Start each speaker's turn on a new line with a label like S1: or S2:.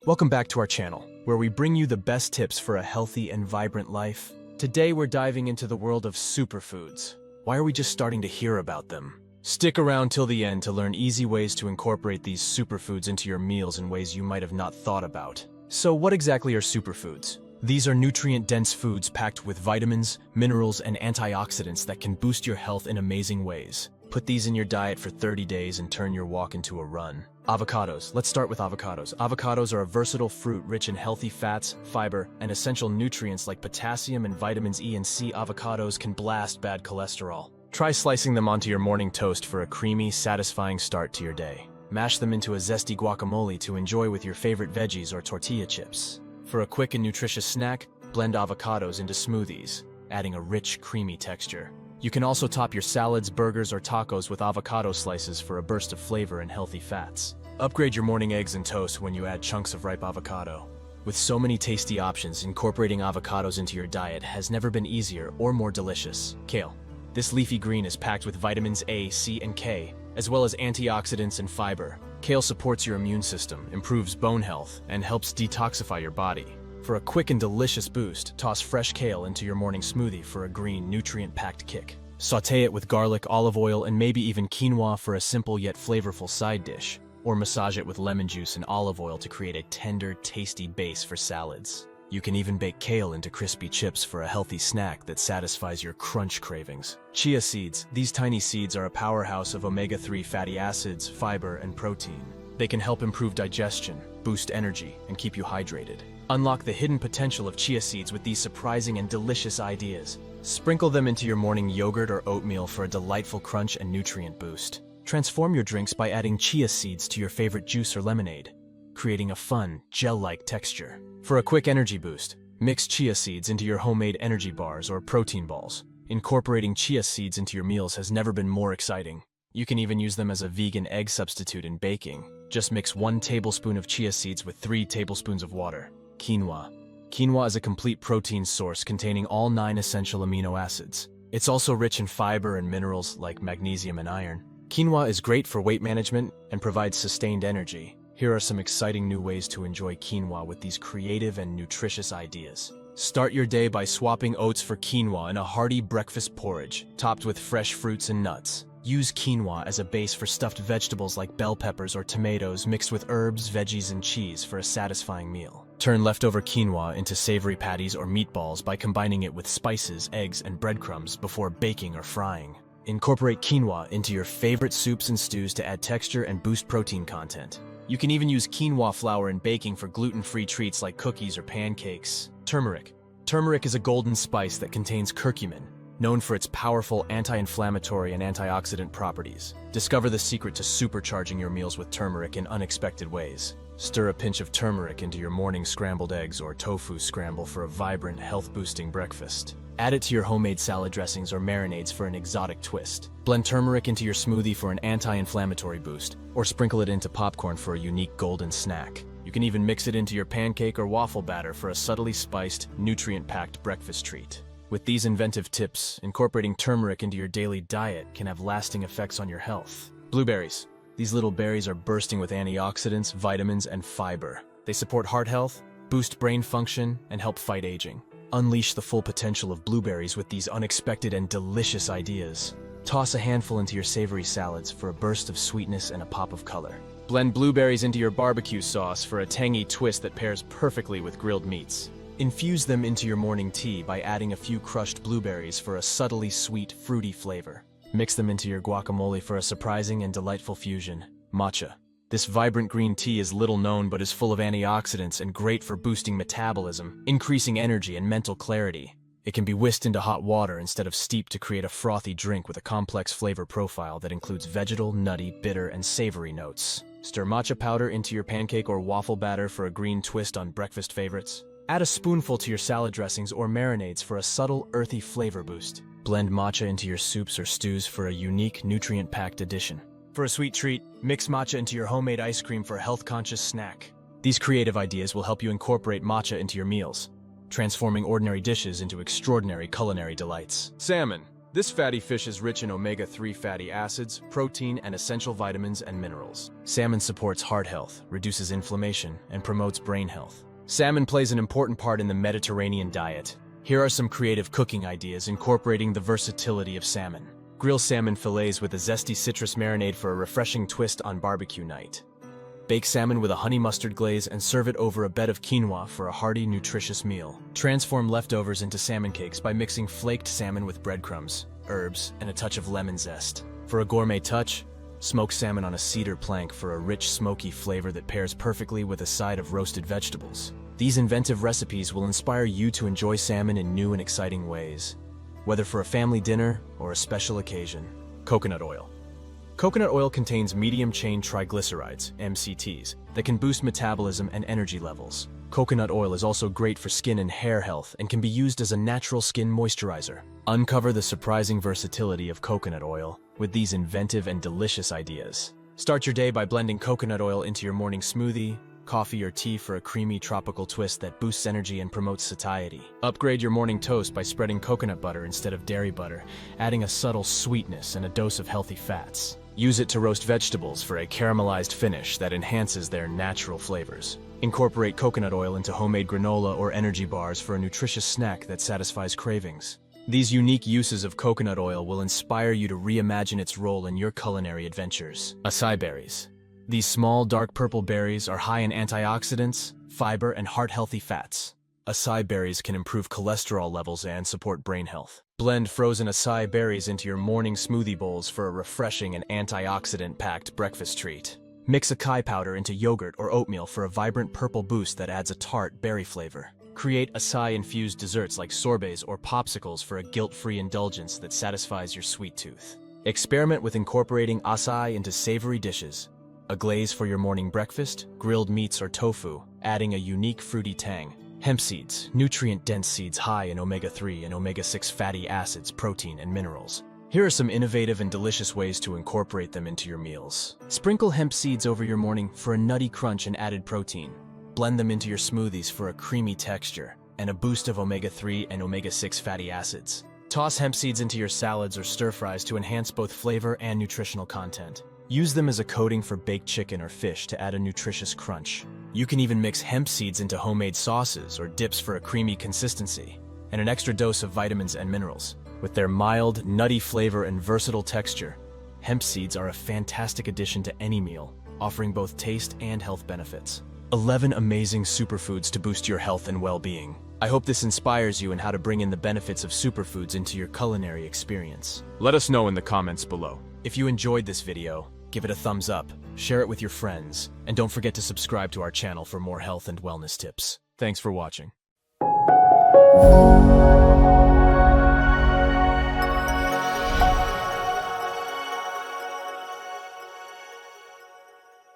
S1: Welcome back to our channel, where we bring you the best tips for a healthy and vibrant life. Today we're diving into the world of superfoods. Why are we just starting to hear about them? Stick around till the end to learn easy ways to incorporate these superfoods into your meals in ways you might have not thought about. So what exactly are superfoods? These are nutrient-dense foods packed with vitamins, minerals, and antioxidants that can boost your health in amazing ways. Put these in your diet for 30 days and turn your walk into a run. Avocados. Let's start with avocados. Avocados are a versatile fruit rich in healthy fats, fiber, and essential nutrients like potassium and vitamins E and C. Avocados can blast bad cholesterol. Try slicing them onto your morning toast for a creamy, satisfying start to your day. Mash them into a zesty guacamole to enjoy with your favorite veggies or tortilla chips. For a quick and nutritious snack, blend avocados into smoothies, adding a rich, creamy texture. You can also top your salads, burgers, or tacos with avocado slices for a burst of flavor and healthy fats. Upgrade your morning eggs and toast when you add chunks of ripe avocado. With so many tasty options, incorporating avocados into your diet has never been easier or more delicious. Kale. This leafy green is packed with vitamins A, C, and K, as well as antioxidants and fiber. Kale supports your immune system, improves bone health, and helps detoxify your body. For a quick and delicious boost, toss fresh kale into your morning smoothie for a green, nutrient-packed kick. Sauté it with garlic, olive oil, and maybe even quinoa for a simple yet flavorful side dish. Or massage it with lemon juice and olive oil to create a tender, tasty base for salads. You can even bake kale into crispy chips for a healthy snack that satisfies your crunch cravings. Chia seeds. These tiny seeds are a powerhouse of omega-3 fatty acids, fiber, and protein. They can help improve digestion, boost energy, and keep you hydrated. Unlock the hidden potential of chia seeds with these surprising and delicious ideas. Sprinkle them into your morning yogurt or oatmeal for a delightful crunch and nutrient boost. Transform your drinks by adding chia seeds to your favorite juice or lemonade, creating a fun, gel-like texture. For a quick energy boost, mix chia seeds into your homemade energy bars or protein balls. Incorporating chia seeds into your meals has never been more exciting. You can even use them as a vegan egg substitute in baking. Just mix 1 tablespoon of chia seeds with 3 tablespoons of water. Quinoa. Quinoa is a complete protein source containing all 9 essential amino acids. It's also rich in fiber and minerals like magnesium and iron. Quinoa is great for weight management and provides sustained energy. Here are some exciting new ways to enjoy quinoa with these creative and nutritious ideas. Start your day by swapping oats for quinoa in a hearty breakfast porridge, topped with fresh fruits and nuts. Use quinoa as a base for stuffed vegetables like bell peppers or tomatoes mixed with herbs, veggies, and cheese for a satisfying meal. Turn leftover quinoa into savory patties or meatballs by combining it with spices, eggs, and breadcrumbs before baking or frying. Incorporate quinoa into your favorite soups and stews to add texture and boost protein content. You can even use quinoa flour in baking for gluten-free treats like cookies or pancakes. Turmeric. Turmeric is a golden spice that contains curcumin, known for its powerful anti-inflammatory and antioxidant properties. Discover the secret to supercharging your meals with turmeric in unexpected ways. Stir a pinch of turmeric into your morning scrambled eggs or tofu scramble for a vibrant, health-boosting breakfast. Add it to your homemade salad dressings or marinades for an exotic twist. Blend turmeric into your smoothie for an anti-inflammatory boost, or sprinkle it into popcorn for a unique golden snack. You can even mix it into your pancake or waffle batter for a subtly spiced, nutrient-packed breakfast treat. With these inventive tips, incorporating turmeric into your daily diet can have lasting effects on your health. Blueberries. These little berries are bursting with antioxidants, vitamins, and fiber. They support heart health, boost brain function, and help fight aging. Unleash the full potential of blueberries with these unexpected and delicious ideas. Toss a handful into your savory salads for a burst of sweetness and a pop of color. Blend blueberries into your barbecue sauce for a tangy twist that pairs perfectly with grilled meats. Infuse them into your morning tea by adding a few crushed blueberries for a subtly sweet, fruity flavor. Mix them into your guacamole for a surprising and delightful fusion. Matcha. This vibrant green tea is little known but is full of antioxidants and great for boosting metabolism, increasing energy and mental clarity. It can be whisked into hot water instead of steeped to create a frothy drink with a complex flavor profile that includes vegetal, nutty, bitter, and savory notes. Stir matcha powder into your pancake or waffle batter for a green twist on breakfast favorites. Add a spoonful to your salad dressings or marinades for a subtle, earthy flavor boost. Blend matcha into your soups or stews for a unique, nutrient-packed addition. For a sweet treat, mix matcha into your homemade ice cream for a health-conscious snack. These creative ideas will help you incorporate matcha into your meals, transforming ordinary dishes into extraordinary culinary delights. Salmon. This fatty fish is rich in omega-3 fatty acids, protein, and essential vitamins and minerals. Salmon supports heart health, reduces inflammation, and promotes brain health. Salmon plays an important part in the Mediterranean diet. Here are some creative cooking ideas incorporating the versatility of salmon. Grill salmon fillets with a zesty citrus marinade for a refreshing twist on barbecue night. Bake salmon with a honey mustard glaze and serve it over a bed of quinoa for a hearty, nutritious meal. Transform leftovers into salmon cakes by mixing flaked salmon with breadcrumbs, herbs, and a touch of lemon zest. For a gourmet touch, smoke salmon on a cedar plank for a rich, smoky flavor that pairs perfectly with a side of roasted vegetables. These inventive recipes will inspire you to enjoy salmon in new and exciting ways, whether for a family dinner or a special occasion. Coconut oil. Coconut oil contains medium-chain triglycerides, MCTs, that can boost metabolism and energy levels. Coconut oil is also great for skin and hair health and can be used as a natural skin moisturizer. Uncover the surprising versatility of coconut oil with these inventive and delicious ideas. Start your day by blending coconut oil into your morning smoothie, coffee, or tea for a creamy tropical twist that boosts energy and promotes satiety. Upgrade your morning toast by spreading coconut butter instead of dairy butter, adding a subtle sweetness and a dose of healthy fats. Use it to roast vegetables for a caramelized finish that enhances their natural flavors. Incorporate coconut oil into homemade granola or energy bars for a nutritious snack that satisfies cravings. These unique uses of coconut oil will inspire you to reimagine its role in your culinary adventures. Acai berries. These small, dark purple berries are high in antioxidants, fiber, and heart-healthy fats. Acai berries can improve cholesterol levels and support brain health. Blend frozen acai berries into your morning smoothie bowls for a refreshing and antioxidant-packed breakfast treat. Mix acai powder into yogurt or oatmeal for a vibrant purple boost that adds a tart berry flavor. Create acai-infused desserts like sorbets or popsicles for a guilt-free indulgence that satisfies your sweet tooth. Experiment with incorporating acai into savory dishes. A glaze for your morning breakfast, grilled meats, or tofu, adding a unique fruity tang. Hemp seeds, nutrient-dense seeds high in omega-3 and omega-6 fatty acids, protein, and minerals. Here are some innovative and delicious ways to incorporate them into your meals. Sprinkle hemp seeds over your morning for a nutty crunch and added protein. Blend them into your smoothies for a creamy texture and a boost of omega-3 and omega-6 fatty acids. Toss hemp seeds into your salads or stir-fries to enhance both flavor and nutritional content. Use them as a coating for baked chicken or fish to add a nutritious crunch. You can even mix hemp seeds into homemade sauces or dips for a creamy consistency and an extra dose of vitamins and minerals. With their mild, nutty flavor and versatile texture, hemp seeds are a fantastic addition to any meal, offering both taste and health benefits. 11 amazing superfoods to boost your health and well-being. I hope this inspires you in how to bring in the benefits of superfoods into your culinary experience. Let us know in the comments below. If you enjoyed this video, give it a thumbs up, share it with your friends, and don't forget to subscribe to our channel for more health and wellness tips. Thanks for watching.